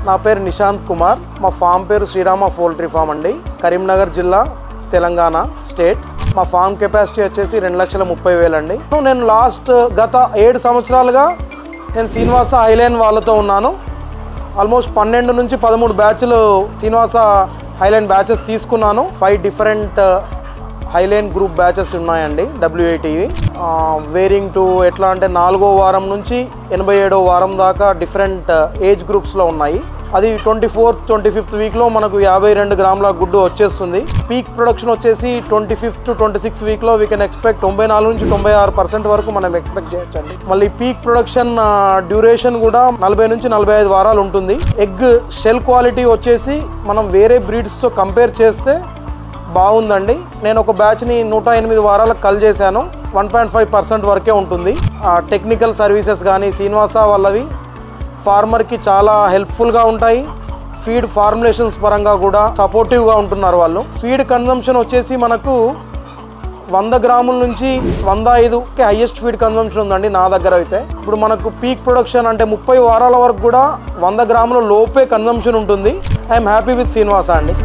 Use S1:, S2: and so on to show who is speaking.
S1: నా పేరు నిశాంత్ కుమార్. మా ఫామ్ పేరు శ్రీరామ పౌల్ట్రీ ఫామ్ అండి. కరీంనగర్ జిల్లా, తెలంగాణ స్టేట్. మా ఫామ్ కెపాసిటీ వచ్చేసి 2,30,000 అండి. నేను గత 7 సంవత్సరాలుగా నేను శ్రీనివాస హైలైన్ వాళ్ళతో ఉన్నాను. ఆల్మోస్ట్ 12 నుంచి 13 బ్యాచ్లు శ్రీనివాస హైలైన్ బ్యాచెస్ తీసుకున్నాను. 5 డిఫరెంట్ హైలైన్ గ్రూప్ బ్యాచెస్ ఉన్నాయండి WATవి. వేరింగ్ టు ఎట్లా అంటే 4వ వారం నుంచి 87వ వారం దాకా డిఫరెంట్ ఏజ్ గ్రూప్స్లో ఉన్నాయి. అది 24th 25th వీక్లో మనకు 52 గ్రాముల గుడ్డు వచ్చేస్తుంది. పీక్ ప్రొడక్షన్ వచ్చేసి 25th to 26th వీక్లో వీ కెన్ ఎక్స్పెక్ట్ 94 నుంచి 96% వరకు మనం ఎక్స్పెక్ట్ చేయొచ్చండి. మళ్ళీ పీక్ ప్రొడక్షన్ డ్యూరేషన్ కూడా 40 నుంచి 45 వారాలు ఉంటుంది. ఎగ్ షెల్ క్వాలిటీ వచ్చేసి మనం వేరే బ్రీడ్స్తో కంపేర్ చేస్తే బాగుందండి. నేను ఒక బ్యాచ్ని 108 వారాలకు కల్ చేశాను. 1.5% వరకే ఉంటుంది. టెక్నికల్ సర్వీసెస్ కానీ శ్రీనివాస వాళ్ళవి ఫార్మర్కి చాలా హెల్ప్ఫుల్గా ఉంటాయి. ఫీడ్ ఫార్ములేషన్స్ పరంగా కూడా సపోర్టివ్గా ఉంటున్నారు వాళ్ళు. ఫీడ్ కన్జంప్షన్ వచ్చేసి మనకు 100 గ్రాముల నుంచి 105కి హైయెస్ట్ ఫీడ్ కన్జంప్షన్ ఉందండి నా దగ్గర అయితే. ఇప్పుడు మనకు పీక్ ప్రొడక్షన్ అంటే 30 వారాల వరకు కూడా 100 గ్రాముల లోపే కన్జంప్షన్ ఉంటుంది. ఐఎమ్ హ్యాపీ విత్ శ్రీనివాస అండి.